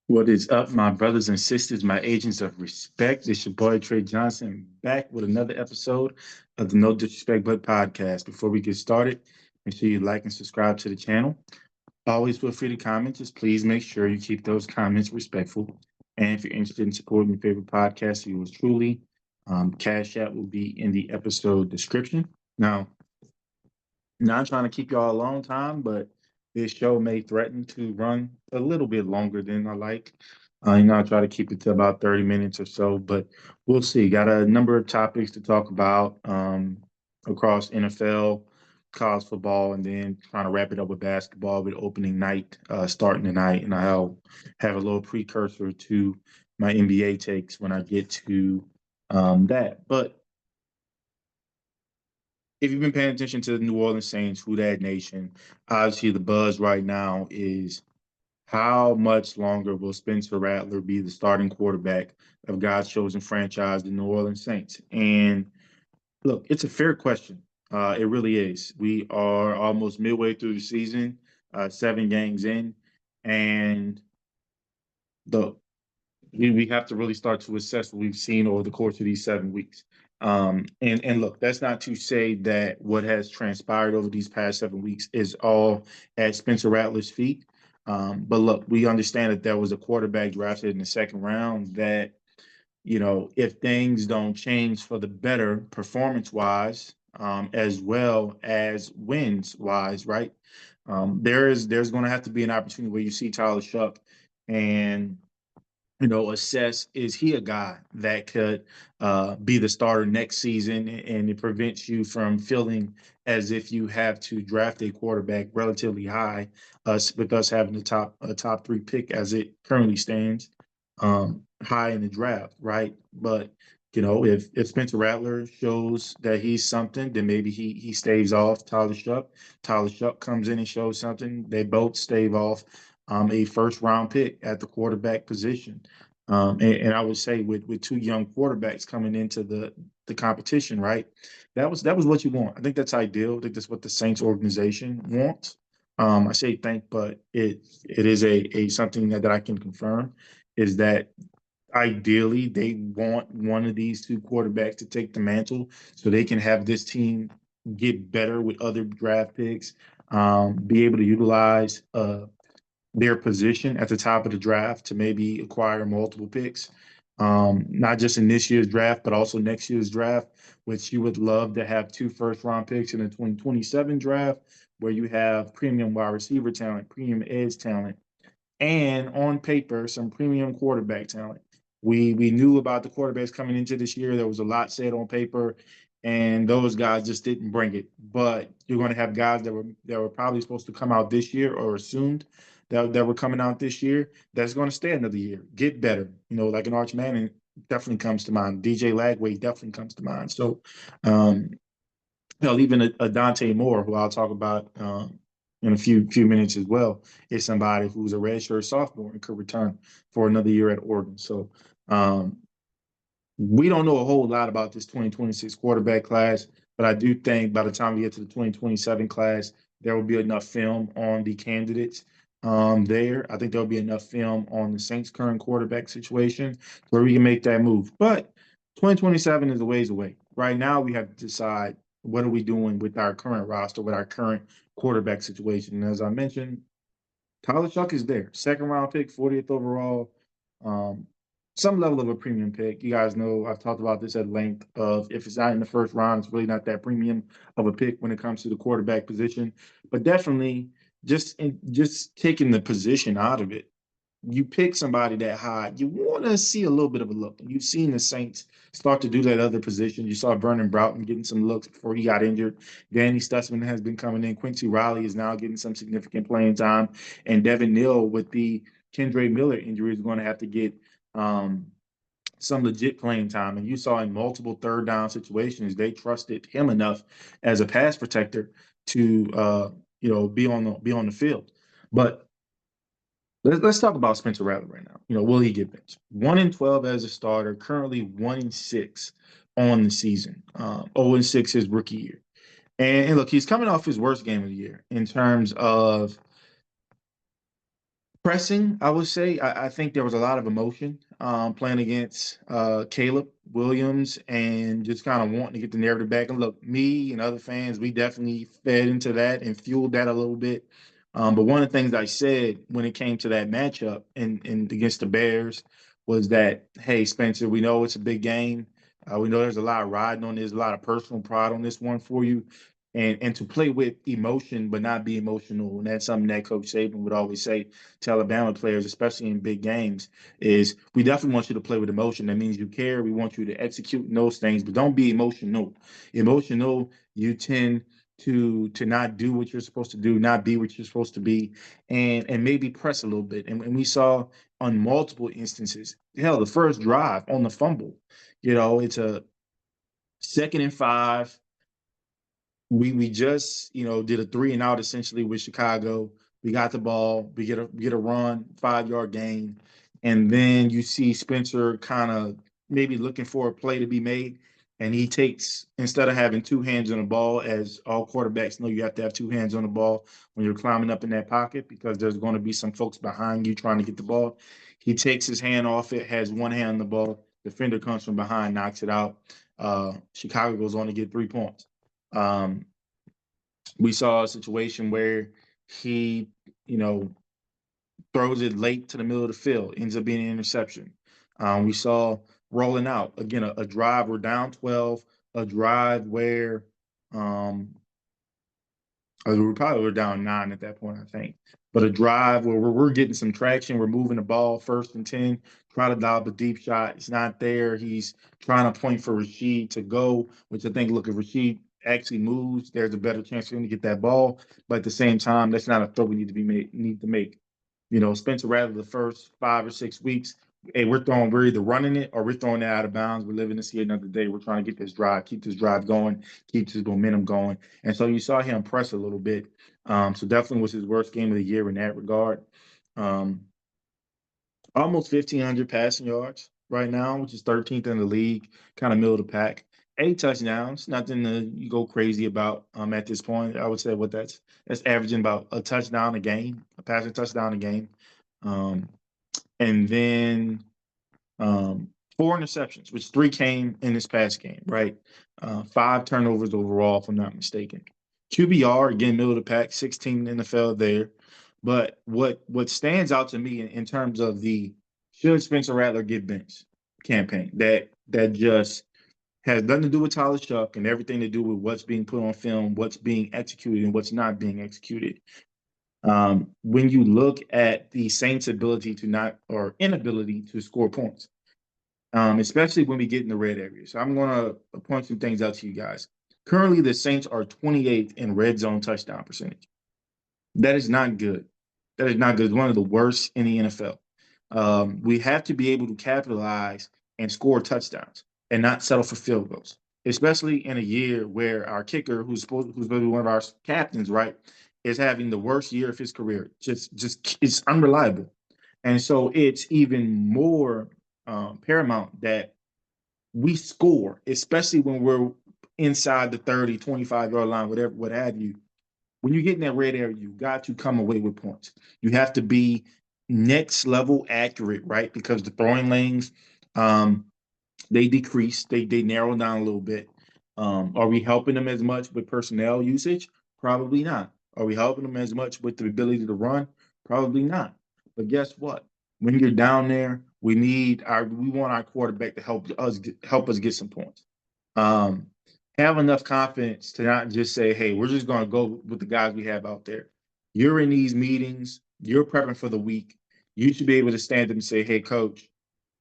What is up, my brothers and sisters, my agents of respect? It's your boy TreJuanJohnson back with another episode of the No Disrespect But podcast. Before we get started, make sure you like and subscribe to the channel. Always feel free to comment. Just please make sure you keep those comments respectful. And if you're interested in supporting your favorite podcast, yours truly, Cashapp will be in the episode description. Now, not trying to keep y'all a long time, but this show may threaten to run a little bit longer than I like. I try to keep it to about 30 minutes or so, but we'll see. Got a number of topics to talk about across NFL, college football, and then trying to wrap it up with basketball with opening night starting tonight. And I'll have a little precursor to my NBA takes when I get to that. But if you've been paying attention to the New Orleans Saints, who that nation, obviously the buzz right now is how much longer will Spencer Rattler be the starting quarterback of God's chosen franchise, the New Orleans Saints? And look, it's a fair question. It really is. We are almost midway through the season, 7 games in, and the we have to really start to assess what we've seen over the course of these 7 weeks. And look, that's not to say that what has transpired over these past 7 weeks is all at Spencer Rattler's feet. But look, we understand that there was a quarterback drafted in the second round that, if things don't change for the better performance wise, as well as wins wise, right? There's going to have to be an opportunity where you see Tyler Shuck and assess, is he a guy that could be the starter next season, and it prevents you from feeling as if you have to draft a quarterback relatively high, us with us having the top three pick as it currently stands, high in the draft, right? But if Spencer Rattler shows that he's something, then maybe he staves off Tyler Shuck. Tyler Shuck comes in and shows something. They both stave off a first round pick at the quarterback position. And I would say with two young quarterbacks coming into the competition, right? That was what you want. I think that's ideal. I think that's what the Saints organization wants. I say think, but it is a something that I can confirm is that ideally they want one of these two quarterbacks to take the mantle so they can have this team get better with other draft picks, be able to utilize their position at the top of the draft to maybe acquire multiple picks, not just in this year's draft, but also next year's draft, which you would love to have two first-round picks in the 2027 draft, where you have premium wide receiver talent, premium edge talent, and on paper, some premium quarterback talent. We knew about the quarterbacks coming into this year. There was a lot said on paper, and those guys just didn't bring it. But you're going to have guys that were probably supposed to come out this year or assumed that were coming out this year that's going to stay another year, get better. Like an Arch Manning definitely comes to mind. DJ Lagway definitely comes to mind. So, um, even a Dante Moore, who I'll talk about in a few minutes as well, is somebody who's a redshirt sophomore and could return for another year at Oregon. So we don't know a whole lot about this 2026 quarterback class, but I do think by the time we get to the 2027 class, there will be enough film on the candidates there. I think there'll be enough film on the Saints' current quarterback situation where we can make that move. But 2027 is a ways away. Right now, we have to decide what are we doing with our current roster, with our current quarterback situation. And as I mentioned, Tyler Shuck is there. Second round pick, 40th overall. Um, some level of a premium pick. You guys know I've talked about this at length of if it's not in the first round, it's really not that premium of a pick when it comes to the quarterback position. But definitely just taking the position out of it, you pick somebody that high, you want to see a little bit of a look. And you've seen the Saints start to do that other position. You saw Vernon Broughton getting some looks before he got injured. Danny Stutzman has been coming in. Quincy Riley is now getting some significant playing time. And Devin Neal with the Kendre Miller injury is going to have to get some legit playing time. And you saw in multiple third down situations, they trusted him enough as a pass protector to be on the field. But let's talk about Spencer Rattler right now. Will he get benched? 1-12 as a starter, currently 1-6 on the season. 0-6 his rookie year. And look, he's coming off his worst game of the year in terms of Pressing, I would say. I think there was a lot of emotion playing against Caleb Williams and just kind of wanting to get the narrative back. And look, me and other fans, we definitely fed into that and fueled that a little bit. But one of the things I said when it came to that matchup and against the Bears was that, hey, Spencer, we know it's a big game. We know there's a lot of riding on this, a lot of personal pride on this one for you. And to play with emotion but not be emotional. And that's something that Coach Saban would always say to Alabama players, especially in big games, is we definitely want you to play with emotion. That means you care. We want you to execute in those things, but don't be emotional. Emotional, you tend to not do what you're supposed to do, not be what you're supposed to be, and maybe press a little bit. And we saw on multiple instances, hell, the first drive on the fumble, it's a 2nd and 5. We just did a 3-and-out essentially with Chicago. We got the ball. We get a run, 5-yard gain, and then you see Spencer kind of maybe looking for a play to be made, and he takes, instead of having two hands on the ball, as all quarterbacks know, you have to have two hands on the ball when you're climbing up in that pocket because there's going to be some folks behind you trying to get the ball. He takes his hand off it, has one hand on the ball. Defender comes from behind, knocks it out. Chicago goes on to get 3 points. Um, we saw a situation where he, throws it late to the middle of the field, ends up being an interception. We saw rolling out again a drive. We're down 12, a drive where we probably were down 9 at that point, I think. But a drive where we're getting some traction. We're moving the ball 1st and 10. Try to dial the deep shot. It's not there. He's trying to point for Rashid to go, which I think, look, if Rashid actually moves, there's a better chance for him to get that ball. But at the same time, that's not a throw we need to make. Spencer Rattler, the first 5 or 6 weeks, hey, we're either running it or we're throwing it out of bounds. We're living to see another day. We're trying to get this drive, keep this drive going, keep this momentum going. And so you saw him press a little bit. So definitely was his worst game of the year in that regard. Um, Almost 1,500 passing yards right now, which is 13th in the league, kind of middle of the pack. 8 touchdowns, nothing to you go crazy about at this point. I would say that's averaging about a touchdown a game, a passing touchdown a game. Um, and then 4 interceptions, which 3 came in this past game, right? 5 turnovers overall, if I'm not mistaken. QBR, again, middle of the pack, 16 in the NFL there. But what stands out to me in terms of the should Spencer Rattler get benched campaign, that just has nothing to do with Tyler Shuck and everything to do with what's being put on film, what's being executed, and what's not being executed. When you look at the Saints' ability to not or inability to score points, especially when we get in the red area. So I'm going to point some things out to you guys. Currently, the Saints are 28th in red zone touchdown percentage. That is not good. That is not good. It's one of the worst in the NFL. We have to be able to capitalize and score touchdowns and not settle for field goals, especially in a year where our kicker, who's going to be one of our captains, right, is having the worst year of his career. Just it's unreliable. And so it's even more paramount that we score, especially when we're inside the 30, 25-yard line, whatever, what have you. When you get in that red area, you got to come away with points. You have to be next level accurate, right? Because the throwing lanes, they decrease, they narrow down a little bit. Are we helping them as much with personnel usage? Probably not. Are we helping them as much with the ability to run? Probably not. But guess what? When you're down there, we want our quarterback to help us get some points. Um, have enough confidence to not just say, hey, we're just going to go with the guys we have out there. You're in these meetings, you're prepping for the week. You should be able to stand up and say, hey, coach,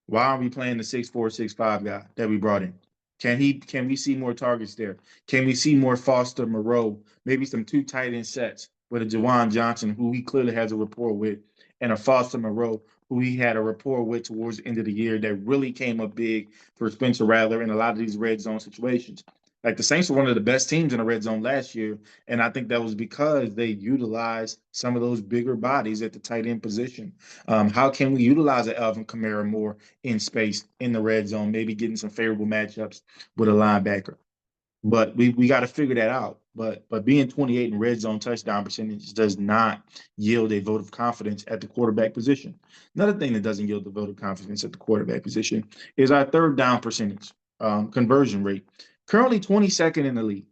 why aren't we playing the 6'4", 6'5" guy that we brought in? Can we see more targets there? Can we see more Foster Moreau? Maybe some 2 tight end sets with a TreJuanJohnson, who he clearly has a rapport with, and a Foster Moreau, who he had a rapport with towards the end of the year that really came up big for Spencer Rattler in a lot of these red zone situations. Like the Saints were one of the best teams in the red zone last year, and I think that was because they utilized some of those bigger bodies at the tight end position. How can we utilize an Alvin Kamara more in space in the red zone, maybe getting some favorable matchups with a linebacker? But we got to figure that out. But being 28 in red zone touchdown percentage does not yield a vote of confidence at the quarterback position. Another thing that doesn't yield the vote of confidence at the quarterback position is our third down percentage, conversion rate. Currently 22nd in the league.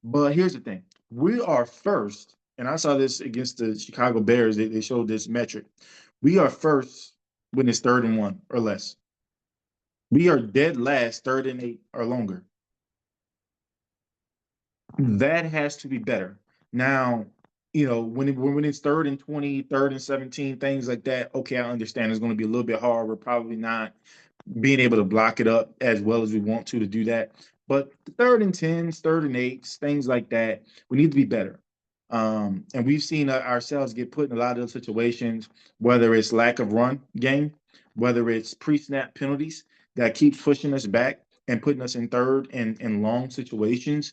But here's the thing. We are first, and I saw this against the Chicago Bears. They showed this metric. We are first when it's 3rd and 1 or less. We are dead last, 3rd and 8 or longer. That has to be better. Now, when it's 3rd and 20, 3rd and 17, things like that, okay, I understand it's going to be a little bit hard. We're probably not being able to block it up as well as we want to do that. But 3rd and 10s, 3rd and 8s, things like that, we need to be better. And we've seen ourselves get put in a lot of those situations, whether it's lack of run game, whether it's pre-snap penalties that keeps pushing us back and putting us in third and long situations.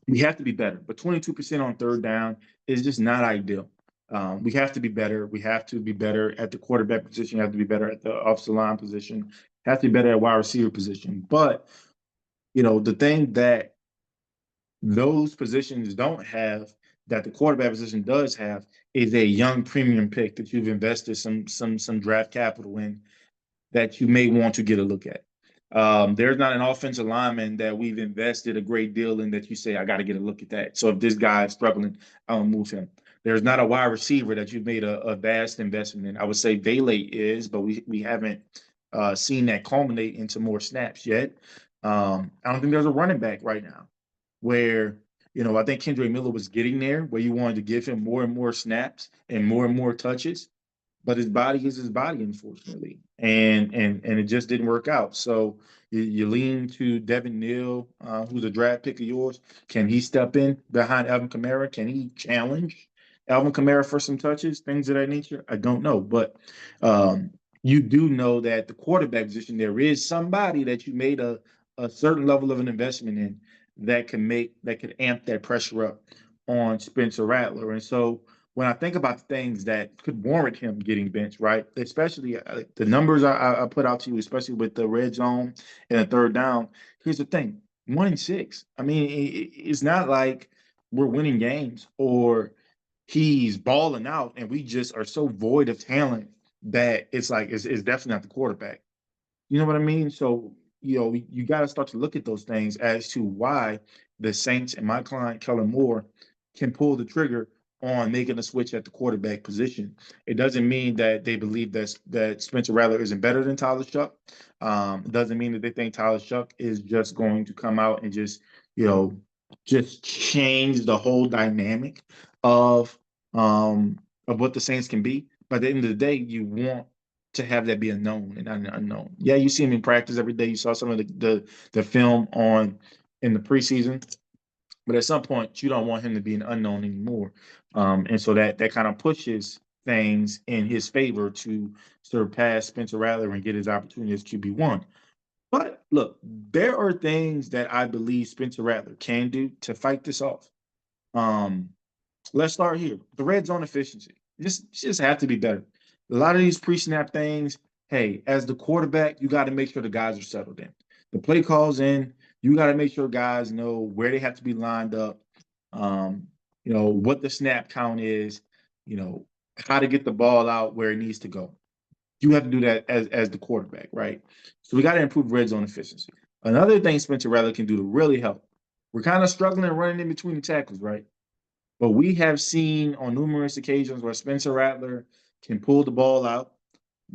We have to be better. But 22% on third down is just not ideal. We have to be better. We have to be better at the quarterback position. We have to be better at the offensive line position. Have to be better at wide receiver position. But, the thing that those positions don't have that the quarterback position does have is a young premium pick that you've invested some draft capital in that you may want to get a look at. There's not an offensive lineman that we've invested a great deal in that you say, I got to get a look at that. So if this guy is struggling, I'll move him. There's not a wide receiver that you've made a vast investment in. I would say Bailey is, but we haven't seen that culminate into more snaps yet. I don't think there's a running back right now where, I think Kendrick Miller was getting there where you wanted to give him more and more snaps and more touches. But his body is his body, unfortunately, and it just didn't work out. So you lean to Devin Neal, who's a draft pick of yours. Can he step in behind Alvin Kamara? Can he challenge Alvin Kamara for some touches, things of that nature? I don't know, but you do know that the quarterback position, there is somebody that you made a certain level of an investment in that could amp that pressure up on Spencer Rattler, and so when I think about the things that could warrant him getting benched, right? Especially the numbers I put out to you, especially with the red zone and the third down. Here's the thing: 1-6. I mean, it's not like we're winning games or he's balling out, and we just are so void of talent that it's like it's definitely not the quarterback. You know what I mean? So, you got to start to look at those things as to why the Saints and my client, Kellen Moore, can pull the trigger on making a switch at the quarterback position. It doesn't mean that they believe that Spencer Rattler isn't better than Tyler Shuck. It doesn't mean that they think Tyler Shuck is just going to come out and just change the whole dynamic of what the Saints can be. But at the end of the day, you want to have that be a known and unknown. Yeah, you see him in practice every day. You saw some of the film in the preseason, but at some point you don't want him to be an unknown anymore. And so that kind of pushes things in his favor to surpass Spencer Rattler and get his opportunity as QB1. But look, there are things that I believe Spencer Rattler can do to fight this off. Let's start here. The red zone efficiency. Just have to be better. A lot of these pre-snap things, hey, as the quarterback, you got to make sure the guys are settled in. The play calls in, you got to make sure guys know where they have to be lined up, what the snap count is, how to get the ball out where it needs to go. You have to do that as the quarterback, right? So we got to improve red zone efficiency. Another thing Spencer Rattler can do to really help, we're kind of struggling running in between the tackles, right? But we have seen on numerous occasions where Spencer Rattler can pull the ball out,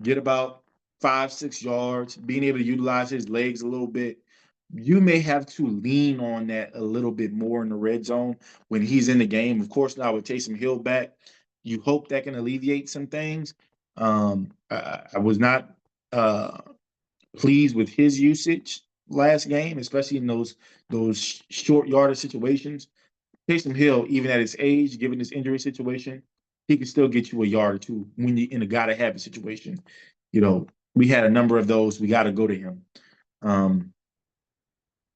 get about 5-6 yards, being able to utilize his legs a little bit. You may have to lean on that a little bit more in the red zone when he's in the game. Of course, now with Taysom Hill back, you hope that can alleviate some things. I was not pleased with his usage last game, especially in those short yardage situations. Taysom Hill, even at his age, given his injury situation, he can still get you a yard or two when you're in a gotta have it situation. We had a number of those. We got to go to him.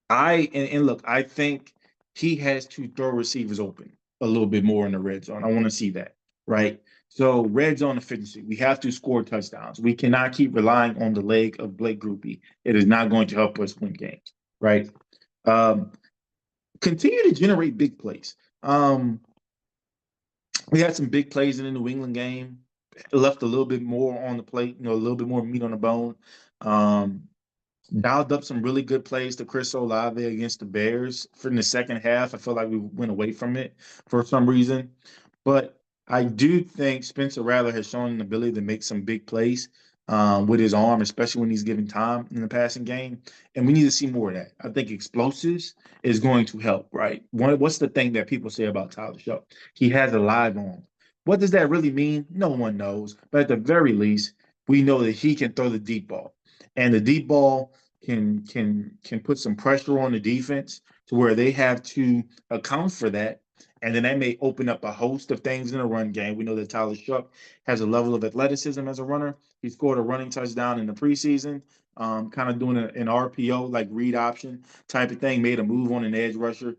Look, I think he has to throw receivers open a little bit more in the red zone. I want to see that, right? So red zone efficiency, we have to score touchdowns. We cannot keep relying on the leg of Blake Groupie. It is not going to help us win games, right? continue to generate big plays. We had some big plays in the New England game. Left a little bit more on the plate, a little bit more meat on the bone. Um, Dialed up some really good plays to Chris Olave against the Bears for in the second half. I feel like we went away from it for some reason. But I do think Spencer Rattler has shown an ability to make some big plays with his arm, especially when he's given time in the passing game. And we need to see more of that. I think explosives is going to help, right? What's the thing that people say about Tyler Show? He has a live arm. What does that really mean? No one knows. But at the very least, we know that he can throw the deep ball. And the deep ball can put some pressure on the defense to where they have to account for that, and then that may open up a host of things in the run game. We know that Tyler Shuck has a level of athleticism as a runner. He scored a running touchdown in the preseason, kind of doing an RPO, like read option type of thing, made a move on an edge rusher,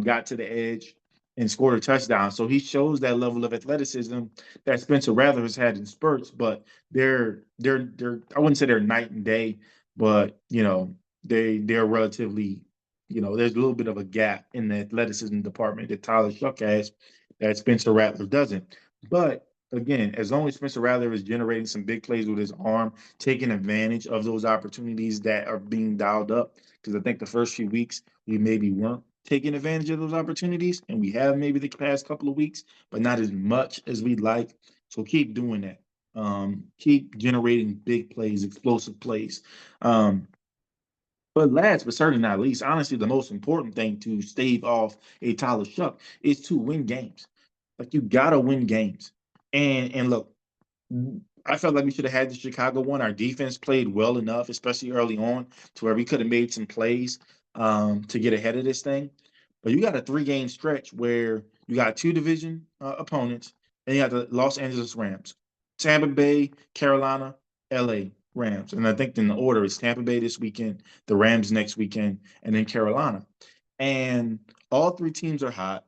got to the edge and scored a touchdown. So he shows that level of athleticism that Spencer Rattler has had in spurts, but they're I wouldn't say they're night and day, but they're relatively, there's a little bit of a gap in the athleticism department that Tyler Shuck has that Spencer Rattler doesn't. But again, as long as Spencer Rattler is generating some big plays with his arm, taking advantage of those opportunities that are being dialed up, because I think the first few weeks we maybe weren't taking advantage of those opportunities, and we have maybe the past couple of weeks, but not as much as we'd like. So keep doing that. Keep generating big plays, explosive plays. Um, but last but certainly not least, honestly, the most important thing to stave off a Tyler Shuck is to win games. Like you gotta win games. And look, I felt like we should have had the Chicago one. Our defense played well enough, especially early on, to where we could have made some plays to get ahead of this thing. But you got a 3-game stretch where you got two division opponents, and you got the Los Angeles Rams, Tampa Bay, Carolina, LA Rams. And I think in the order is Tampa Bay this weekend, the Rams next weekend, and then Carolina. And all three teams are hot.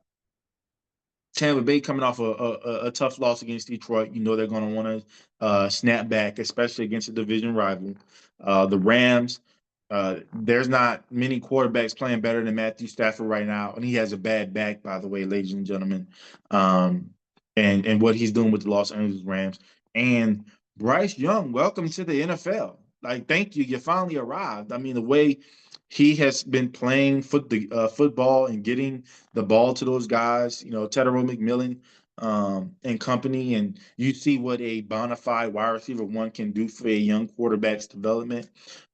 Tampa Bay coming off a tough loss against Detroit. They're going to want to snap back, especially against a division rival. The Rams, there's not many quarterbacks playing better than Matthew Stafford right now, and he has a bad back, by the way, ladies and gentlemen. Um, and what he's doing with the Los Angeles Rams. And Bryce Young, welcome to the NFL. Like, thank you. You finally arrived. I mean, the way he has been playing football and getting the ball to those guys, Tedero McMillan and company, and you see what a bona fide wide receiver one can do for a young quarterback's development.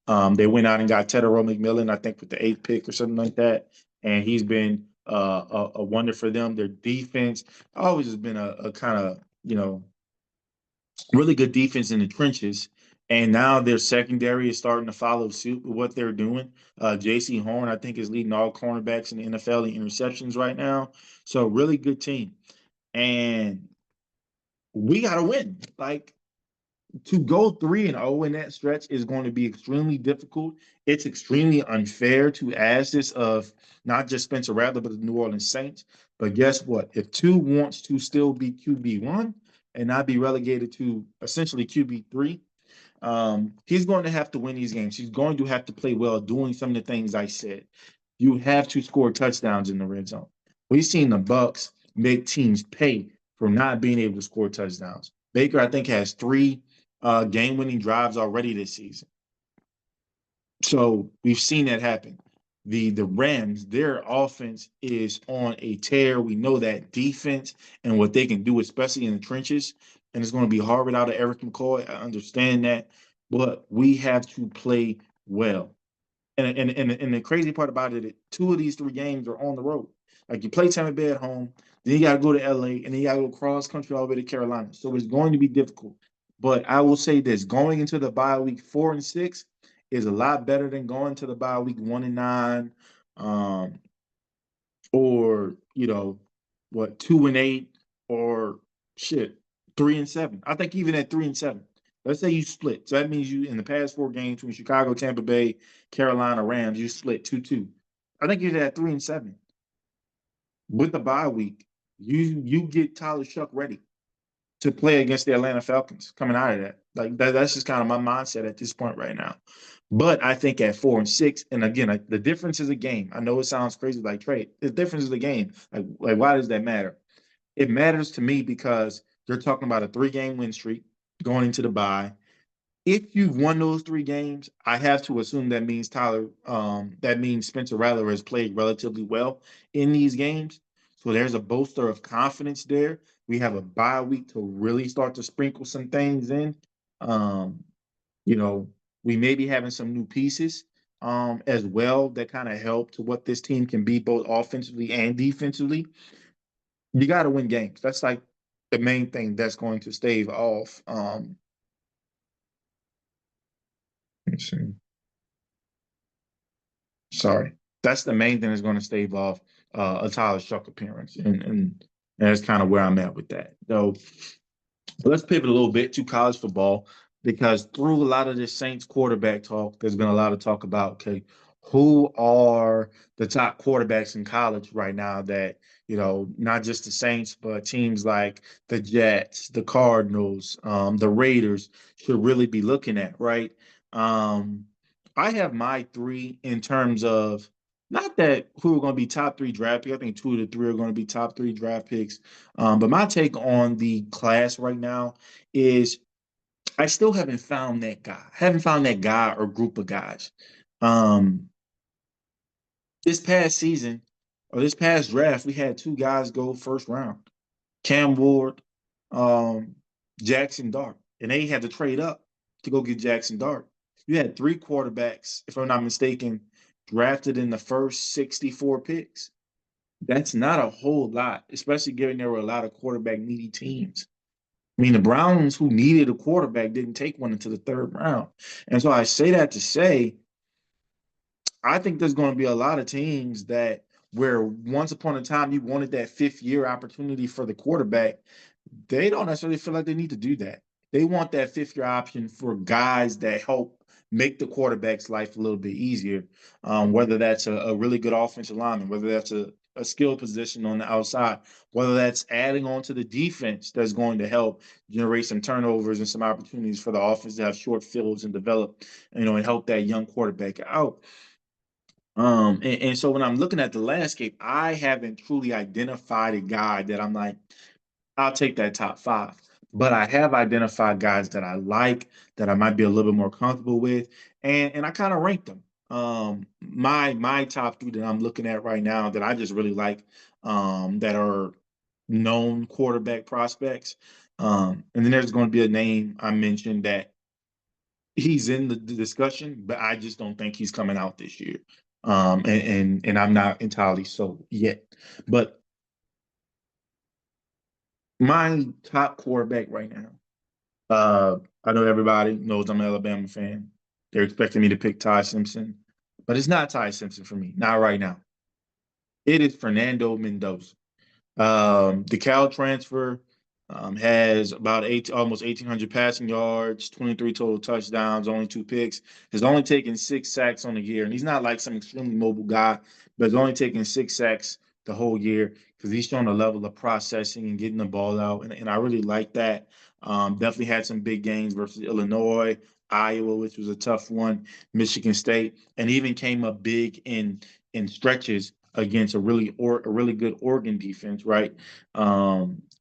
They went out and got Tedero McMillan, I think, with the 8th pick or something like that, and he's been a wonder for them. Their defense always has been a kind of really good defense in the trenches. And now their secondary is starting to follow suit with what they're doing. J.C. Horn, I think, is leading all cornerbacks in the NFL in interceptions right now. So really good team. And we got to win. Like, to go 3-0 in that stretch is going to be extremely difficult. It's extremely unfair to ask this of not just Spencer Rattler, but the New Orleans Saints. But guess what? If two wants to still be QB1 and not be relegated to essentially QB3, he's going to have to win these games. He's going to have to play well, doing some of the things I said. You have to score touchdowns in the red zone. We've seen the Bucks make teams pay for not being able to score touchdowns. Baker, I think, has 3 game-winning drives already this season. So we've seen that happen. The Rams, their offense is on a tear. We know that defense and what they can do, especially in the trenches, and it's going to be hard without Eric McCoy. I understand that, but we have to play well. And the crazy part about it, 2 of these 3 games are on the road. Like you play Tampa Bay at home, then you got to go to LA, and then you got to go cross country all the way to Carolina. So it's going to be difficult. But I will say this: going into the bye week 4 and 6 is a lot better than going to the bye week 1 and 9, or 2 and 8, or shit 3 and 7. I think even at 3 and 7. Let's say you split. So that means you, in the past 4 games between Chicago, Tampa Bay, Carolina, Rams, you split 2-2. I think you're at 3 and 7. With the bye week, you get Tyler Shuck ready. to play against the Atlanta Falcons coming out of that. Like that's just kind of my mindset at this point right now. But I think at 4-6, and again, the difference is a game. I know it sounds crazy, like Trey. The difference is the game. Like why does that matter? It matters to me because you're talking about a 3-game win streak going into the bye. If you've won those 3 games, I have to assume that means Spencer Rattler has played relatively well in these games. So there's a bolster of confidence there. We have a bye week to really start to sprinkle some things in. Um, you know, we may be having some new pieces as well that kind of help to what this team can be both offensively and defensively. You got to win games. That's like the main thing that's going to stave off. Let's see. Sorry, that's the main thing that's going to stave off a Tyler Shuck appearance, and that's kind of where I'm at with that. So let's pivot a little bit to college football because through a lot of this Saints quarterback talk, there's been a lot of talk about okay, who are the top quarterbacks in college right now that not just the Saints but teams like the Jets, the Cardinals, the Raiders should really be looking at, right? Um, I have my 3 in terms of not that who are going to be top 3 draft picks. I think 2 of the 3 are going to be top 3 draft picks. But my take on the class right now is I still haven't found that guy. Haven't found that guy or group of guys. Um, this past season or this past draft, we had 2 guys go first round. Cam Ward, um, Jackson Dart. And they had to trade up to go get Jackson Dart. You had 3 quarterbacks, if I'm not mistaken, drafted in the first 64 picks. That's not a whole lot, especially given there were a lot of quarterback needy teams. I mean, the Browns, who needed a quarterback, didn't take one until the 3rd round. And so I say that to say, I think there's going to be a lot of teams that where once upon a time you wanted that 5th-year opportunity for the quarterback, they don't necessarily feel like they need to do that. They want that 5th-year option for guys that help make the quarterback's life a little bit easier, whether that's a really good offensive lineman, whether that's a skill position on the outside, whether that's adding on to the defense that's going to help generate some turnovers and some opportunities for the offense to have short fields and develop, and help that young quarterback out. And so when I'm looking at the landscape, I haven't truly identified a guy that I'm like, I'll take that top 5. But I have identified guys that I like, that I might be a little bit more comfortable with, and I kind of ranked them. My top 3 that I'm looking at right now that I just really like, that are known quarterback prospects. And then there's going to be a name I mentioned that he's in the discussion, but I just don't think he's coming out this year. And I'm not entirely sold yet. But my top quarterback right now. I know everybody knows I'm an Alabama fan. They're expecting me to pick Ty Simpson, but it's not Ty Simpson for me. Not right now. It is Fernando Mendoza. The Cal transfer has about almost 1,800 passing yards, 23 total touchdowns, only 2 picks. Has only taken 6 sacks on the year, and he's not like some extremely mobile guy, but he's only taken 6 sacks the whole year because he's shown a level of processing and getting the ball out, and I really like that. Definitely had some big games versus Illinois, Iowa, which was a tough one, Michigan State, and even came up big in stretches against a really good Oregon defense, right?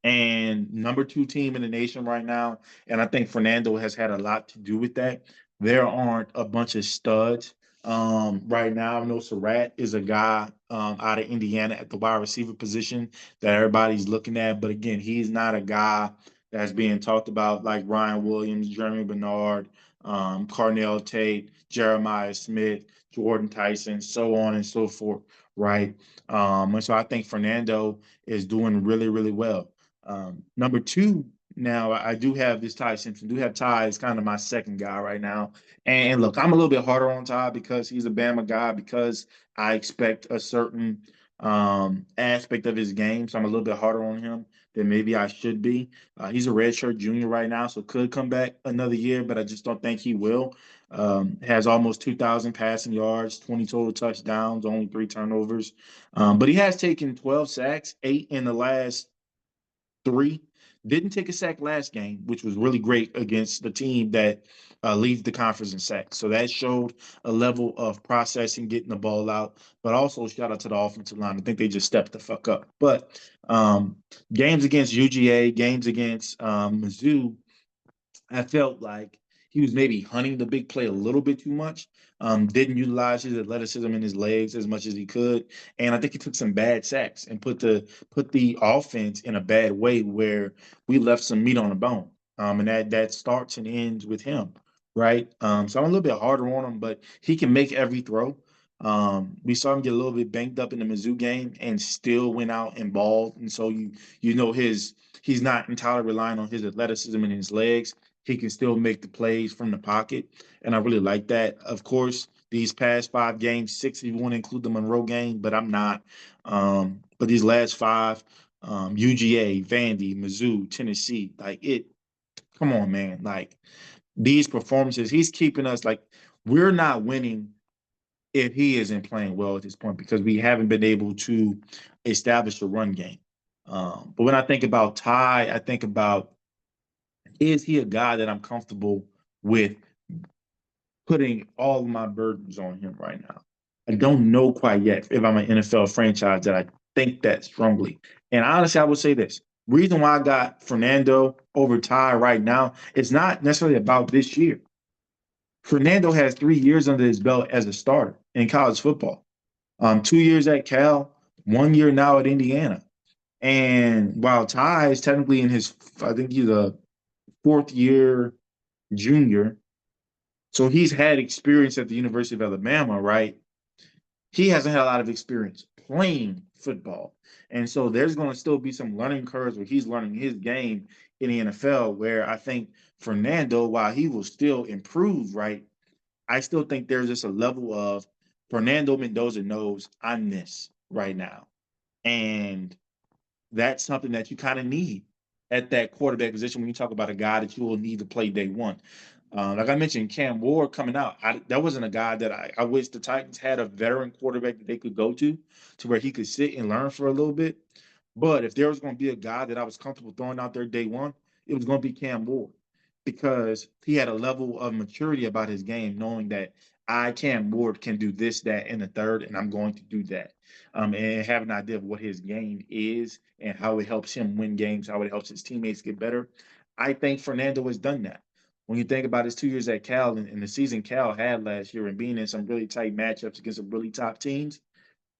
And number 2 team in the nation right now, and I think Fernando has had a lot to do with that. There aren't a bunch of studs right now. I know Surratt is a guy out of Indiana at the wide receiver position that everybody's looking at, but again, he's not a guy that's being talked about like Ryan Williams, Jeremy Bernard, Carnell Tate, Jeremiah Smith, Jordan Tyson, so on and so forth, right? And so I think Fernando is doing really, really well. Number 2, now I do have this Ty Simpson. Do have Ty as kind of my second guy right now. And look, I'm a little bit harder on Ty because he's a Bama guy, because I expect a certain aspect of his game. So I'm a little bit harder on him than maybe I should be. He's a redshirt junior right now, so could come back another year, but I just don't think he will. Has almost 2,000 passing yards, 20 total touchdowns, only 3 turnovers. But he has taken 12 sacks, 8 in the last 3. Didn't take a sack last game, which was really great against the team that leads the conference in sacks. So that showed a level of processing, getting the ball out. But also shout out to the offensive line. I think they just stepped the fuck up. But games against UGA, games against Mizzou, I felt like he was maybe hunting the big play a little bit too much. Didn't utilize his athleticism in his legs as much as he could, and I think he took some bad sacks and put the offense in a bad way where we left some meat on the bone. And that starts and ends with him, right? So I'm a little bit harder on him, but he can make every throw. We saw him get a little bit banged up in the Mizzou game and still went out and balled. And so you know he's not entirely relying on his athleticism and his legs. He can still make the plays from the pocket, and I really like that. Of course, these past 5 games, 6 if you want to include the Monroe game, but I'm not. But these last 5, UGA, Vandy, Mizzou, Tennessee, like it. Come on, man! Like these performances, he's keeping us like we're not winning if he isn't playing well at this point because we haven't been able to establish a run game. But when I think about Ty, I think about is he a guy that I'm comfortable with putting all of my burdens on him right now? I don't know quite yet if I'm an NFL franchise that I think that strongly. And honestly, I would say this. Reason why I got Fernando over Ty right now, it's not necessarily about this year. Fernando has 3 years under his belt as a starter in college football. 2 years at Cal, 1 year now at Indiana. And while Ty is technically in his, I think he's a fourth year junior, so he's had experience at the University of Alabama, right? He hasn't had a lot of experience playing football. And so there's going to still be some learning curves where he's learning his game in the NFL, where I think Fernando, while he will still improve, right? I still think there's just a level of Fernando Mendoza knows I'm this right now. And that's something that you kind of need at that quarterback position when you talk about a guy that you will need to play day one. Like I mentioned, Cam Ward coming out, that wasn't a guy that I wish the Titans had a veteran quarterback that they could go to where he could sit and learn for a little bit. But if there was going to be a guy that I was comfortable throwing out there day one, it was going to be Cam Ward because he had a level of maturity about his game, knowing that Cam Ward, can do this, that, and the third, and I'm going to do that. And have an idea of what his game is and how it helps him win games, how it helps his teammates get better. I think Fernando has done that. When you think about his 2 years at Cal and the season Cal had last year and being in some really tight matchups against some really top teams,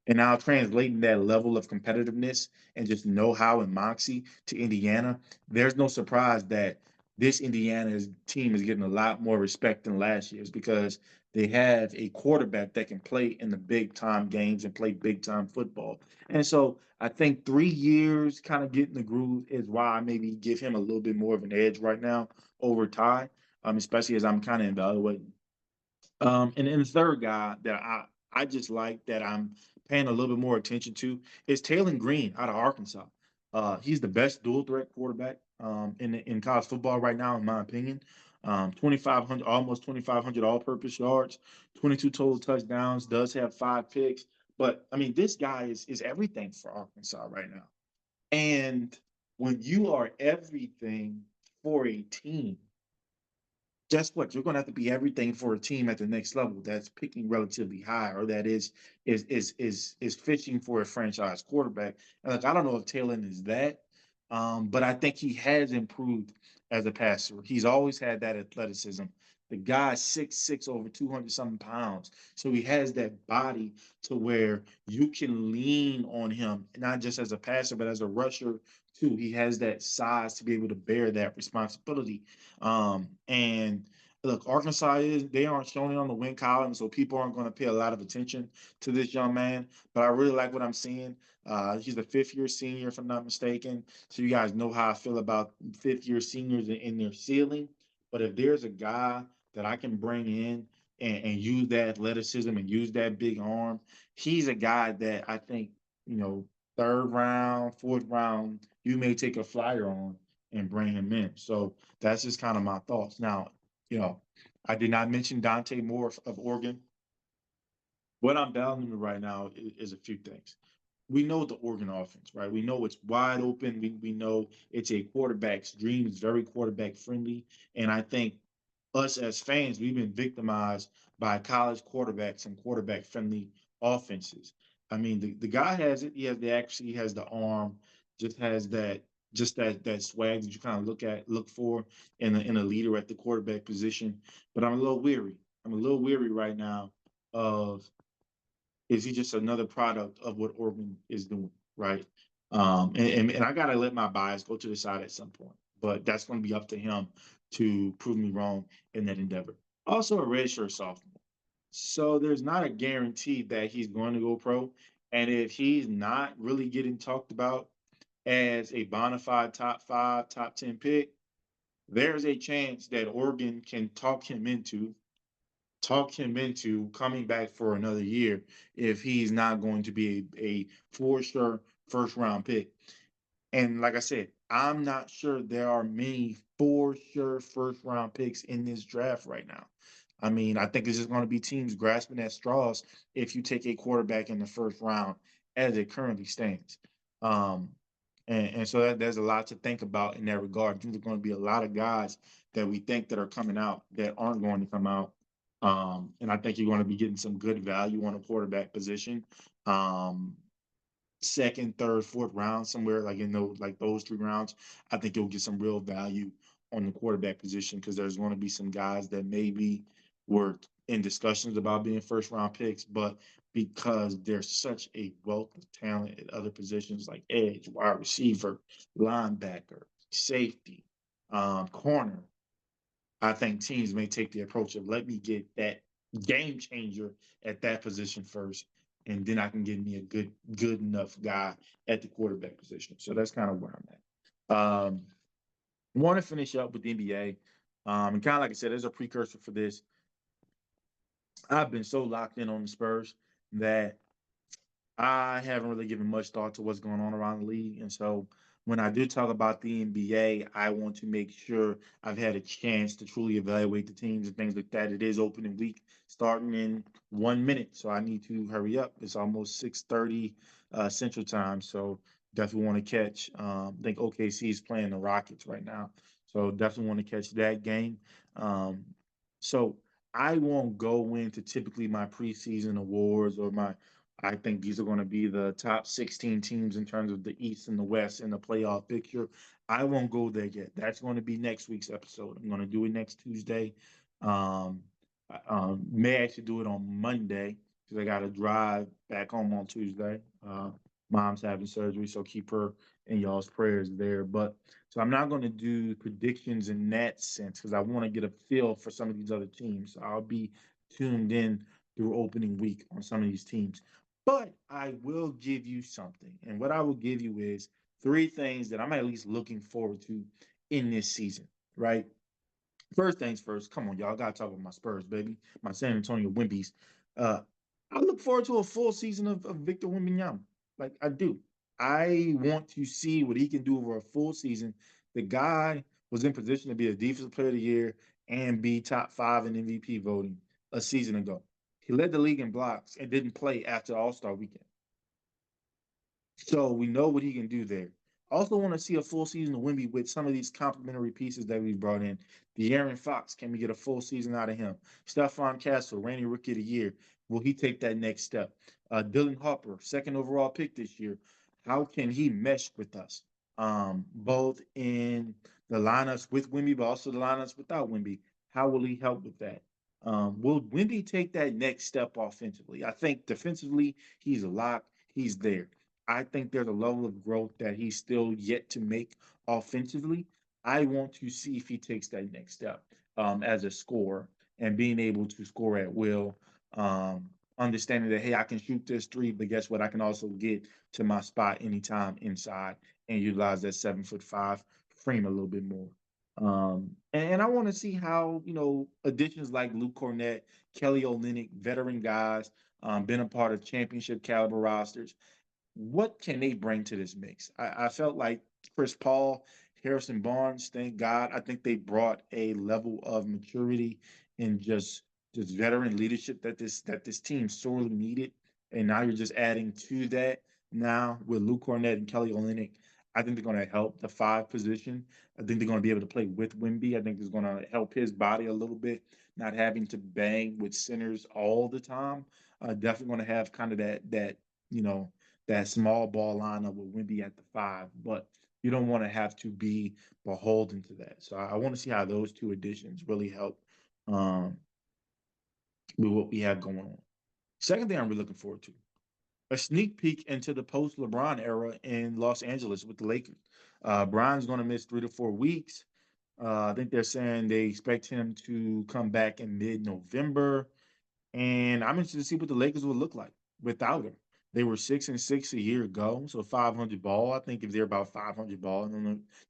and now translating that level of competitiveness and just know-how and moxie to Indiana, there's no surprise that this Indiana's team is getting a lot more respect than last year's because they have a quarterback that can play in the big time games and play big time football. And so I think 3 years kind of getting the groove is why I maybe give him a little bit more of an edge right now over Ty, especially as I'm kind of evaluating. And then the third guy that I just like that I'm paying a little bit more attention to is Taylor Green out of Arkansas. He's the best dual threat quarterback in college football right now, in my opinion. 2,500, almost 2,500 all-purpose yards, 22 total touchdowns. Does have 5 picks, but I mean, this guy is everything for Arkansas right now. And when you are everything for a team, guess what? You're going to have to be everything for a team at the next level that's picking relatively high, or that is fishing for a franchise quarterback. And like I don't know if Taylor is that, but I think he has improved as a passer. He's always had that athleticism. The guy's 6'6", over 200 something pounds, so he has that body to where you can lean on him not just as a passer but as a rusher too. He has that size to be able to bear that responsibility. And look, Arkansas they aren't showing it on the win column, so people aren't going to pay a lot of attention to this young man. But I really like what I'm seeing. He's a fifth-year senior, if I'm not mistaken. So you guys know how I feel about fifth-year seniors in their ceiling. But if there's a guy that I can bring in and use that athleticism and use that big arm, he's a guy that I think, third round, fourth round, you may take a flyer on and bring him in. So that's just kind of my thoughts. Now, you know, I did not mention Dante Moore of Oregon. What I'm battling with right now is a few things. we know the Oregon offense, right? We know it's wide open. We know it's a quarterback's dream. It's very quarterback friendly. And I think us as fans, we've been victimized by college quarterbacks and quarterback friendly offenses. I mean, the guy has it. He has the actually has the arm, just has that swag that you kind of look for in a leader at the quarterback position. But I'm a little weary. I'm a little weary right now of is he just another product of what Oregon is doing, right? And I gotta let my bias go to the side at some point, but that's going to be up to him to prove me wrong in that endeavor. Also, a redshirt sophomore, so there's not a guarantee that he's going to go pro, and if he's not really getting talked about as a bona fide top five, top 10 pick, there's a chance that Oregon can talk him into coming back for another year if he's not going to be a for sure first round pick. And like I said, I'm not sure there are many for sure first round picks in this draft right now. I mean, I think it's just going to be teams grasping at straws if you take a quarterback in the first round as it currently stands. Um, and so there's a lot to think about in that regard. There's going to be a lot of guys that we think that are coming out that aren't going to come out. And I think you're going to be getting some good value on a quarterback position. Um, Second, third, fourth round, somewhere like in those 3 rounds, I think you'll get some real value on the quarterback position because there's going to be some guys that maybe were in discussions about being first round picks, but because there's such a wealth of talent at other positions like edge, wide receiver, linebacker, safety, corner, I think teams may take the approach of let me get that game changer at that position first, and then I can get me a good enough guy at the quarterback position. So that's kind of where I'm at. Want to finish up with the NBA, and kind of like I said, there's a precursor for this. I've been so locked in on the Spurs that I haven't really given much thought to what's going on around the league. And so when I do talk about the NBA, I want to make sure I've had a chance to truly evaluate the teams and things like that. It is opening week starting in 1 minute. So I need to hurry up. It's almost 6:30 Central Time. So definitely want to catch I think OKC is playing the Rockets right now. So definitely want to catch that game. Um, so I won't go into typically my preseason awards or my I think these are going to be the top 16 teams in terms of the East and the West in the playoff picture. I won't go there yet. That's going to be next week's episode. I'm going to do it next Tuesday. Um, may actually do it on Monday because I got to drive back home on Tuesday. Mom's having surgery, so keep her in y'all's prayers there. But so I'm not going to do predictions in that sense because I want to get a feel for some of these other teams. So I'll be tuned in through opening week on some of these teams. But I will give you something. And what I will give you is 3 things that I'm at least looking forward to in this season, right? First things first, come on, y'all. I gotta talk about my Spurs, baby. My San Antonio Wimbies. Uh, I look forward to a full season of Victor Wembanyama. Like I do. I want to see what he can do over a full season. The guy was in position to be a defensive player of the year and be top 5 in MVP voting a season ago. He led the league in blocks and didn't play after All-Star weekend. So we know what he can do there. Also want to see a full season of Wimby with some of these complementary pieces that we brought in. The Aaron Fox, can we get a full season out of him? Stephon Castle, reigning rookie of the year. Will he take that next step? Dylan Harper, second overall pick this year. How can he mesh with us? Both in the lineups with Wimby, but also the lineups without Wimby. How will he help with that? Will Wimby take that next step offensively? I think defensively, he's a lock. He's there. I think there's a level of growth that he's still yet to make offensively. I want to see if he takes that next step as a scorer and being able to score at will. Understanding that, hey, I can shoot this 3, but guess what? I can also get to my spot anytime inside and utilize that 7'5" frame a little bit more. And I want to see how, additions like Luke Cornett, Kelly Olynyk, veteran guys, been a part of championship caliber rosters, what can they bring to this mix? I felt like Chris Paul, Harrison Barnes, thank God. I think they brought a level of maturity and just veteran leadership that this team sorely needed. And now you're just adding to that. now with Luke Cornett and Kelly Olynyk. I think they're going to help the five position. I think they're going to be able to play with Wemby. I think it's going to help his body a little bit, not having to bang with centers all the time. Definitely going to have kind of that you know that small ball lineup with Wemby at the five, but you don't want to have to be beholden to that. So I want to see how those two additions really help um, with what we have going on. Second thing I'm really looking forward to, a sneak peek into the post LeBron era in Los Angeles with the Lakers. Bron's going to miss 3 to 4 weeks. I think they're saying they expect him to come back in mid-November. And I'm interested to see what the Lakers will look like without him. They were 6-6 a year ago, so 500 ball. I think if they're about 500 ball, I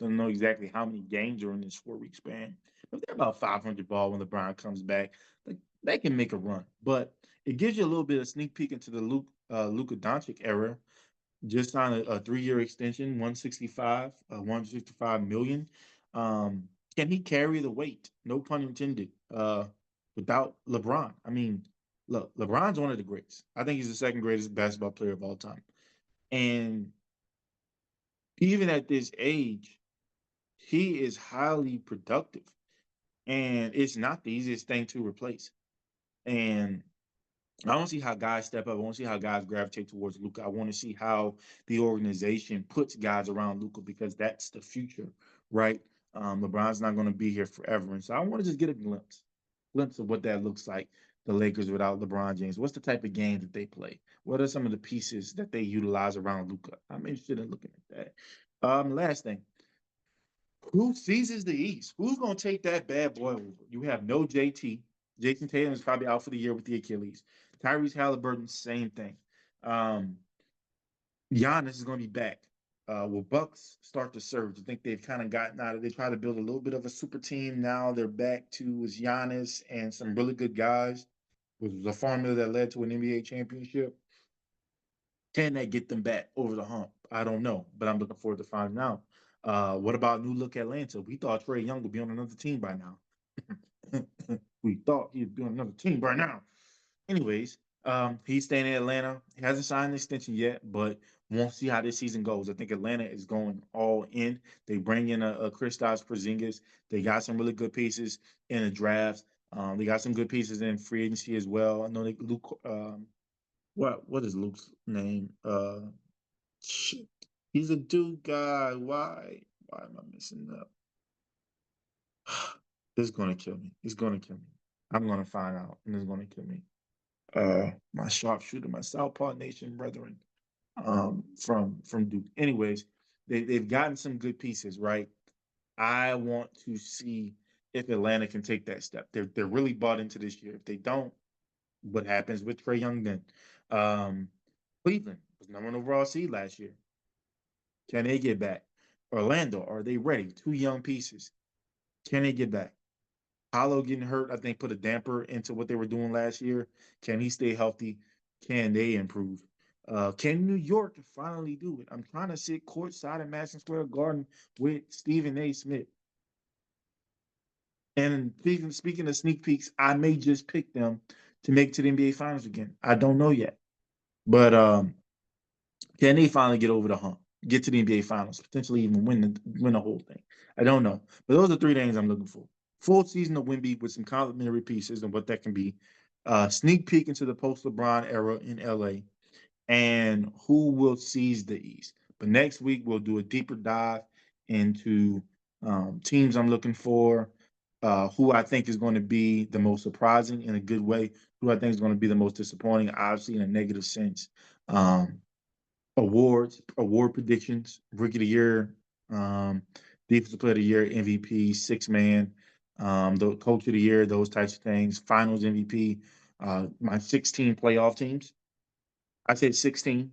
don't know exactly how many games are in this 4 week span. But if they're about 500 ball when LeBron comes back, like, they can make a run. But it gives you a little bit of sneak peek into the Luka Doncic era. Just signed a 3 year extension, 165 million. Can he carry the weight? No pun intended. Without LeBron. I mean, look, LeBron's one of the greats. I think he's the second greatest basketball player of all time. And even at this age, he is highly productive. And it's not the easiest thing to replace. And I want to see how guys step up. I want to see how guys gravitate towards Luca. I want to see how the organization puts guys around Luca because that's the future, right? LeBron's not going to be here forever, and so I want to just get a glimpse of what that looks like. The Lakers without LeBron James. What's the type of game that they play? What are some of the pieces that they utilize around Luca? I'm interested in looking at that. Last thing, who seizes the East? Who's going to take that bad boy over? You have no JT. Jason Tatum is probably out for the year with the Achilles. Tyrese Halliburton, same thing. Um, Giannis is going to be back. Will Bucks start to surge? I think they've kind of gotten out of. They try to build a little bit of a super team. Now they're back to is Giannis and some really good guys. Which was a formula that led to an NBA championship. Can that get them back over the hump? I don't know, but I'm looking forward to finding out. What about new look Atlanta? We thought Trae Young would be on another team by now. We thought he'd be on another team by now. Anyways, he's staying in Atlanta. He hasn't signed an extension yet, but won't see how this season goes. I think Atlanta is going all in. They bring in a Kristaps Porzingis. They got some really good pieces in the drafts. They got some good pieces in free agency as well. I know Luke. What is Luke's name? Shit. He's a Duke guy. Why am I messing up? This is gonna kill me. It's gonna kill me. I'm gonna find out, and it's gonna kill me. My sharpshooter, my Southpaw Nation brethren, from Duke. Anyways, they've gotten some good pieces, right? I want to see if Atlanta can take that step. They're really bought into this year. If they don't, what happens with Trae Young then? Um, Cleveland was number one overall seed last year. Can they get back? Orlando, are they ready? Two young pieces. Can they get back? Paolo getting hurt, I think, put a damper into what they were doing last year. Can he stay healthy? Can they improve? Can New York finally do it? I'm trying to sit courtside at Madison Square Garden with Stephen A. Smith. And speaking of sneak peeks, I may just pick them to make it to the NBA Finals again. I don't know yet. But can they finally get over the hump, get to the NBA Finals, potentially even win the whole thing? I don't know. But those are three things I'm looking for. Full season of Wemby with some complimentary pieces and what that can be. Sneak peek into the post LeBron era in LA, and who will seize the East. But next week we'll do a deeper dive into teams I'm looking for, who I think is going to be the most surprising in a good way, who I think is going to be the most disappointing, obviously in a negative sense. Um, award predictions, Rookie of the Year, um, Defensive Player of the Year, MVP, six man, the Coach of the Year, those types of things, Finals MVP, my 16 playoff teams. I said 16.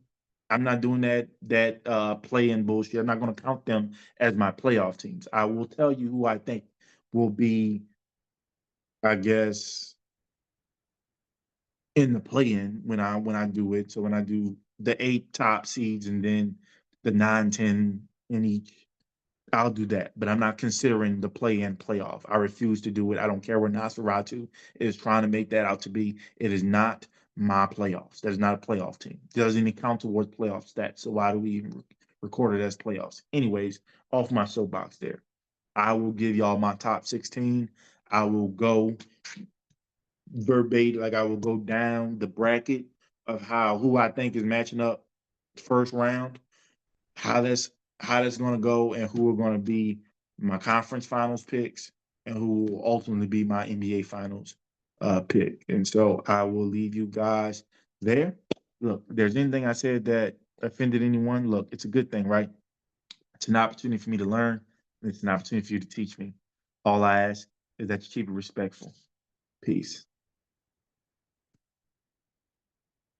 I'm not doing that play-in bullshit. I'm not going to count them as my playoff teams. I will tell you who I think will be, I guess, in the play-in when I do it. So when I do the 8 top seeds and then the 9, 10 in each, I'll do that. But I'm not considering the play-in playoff. I refuse to do it. I don't care what Nosferatu is trying to make that out to be. It is not. my playoffs. That is not a playoff team. It doesn't even count towards playoff stats. So why do we even record it as playoffs? Anyways, off my soapbox there. I will give y'all my top 16. I will go verbatim, like I will go down the bracket of who I think is matching up first round, how that's going to go, and who are going to be my conference finals picks, and who will ultimately be my NBA finals pick. And so I will leave you guys there. Look, if there's anything I said that offended anyone, look, it's a good thing, right? It's an opportunity for me to learn. It's an opportunity for you to teach me. All I ask is that you keep it respectful. Peace.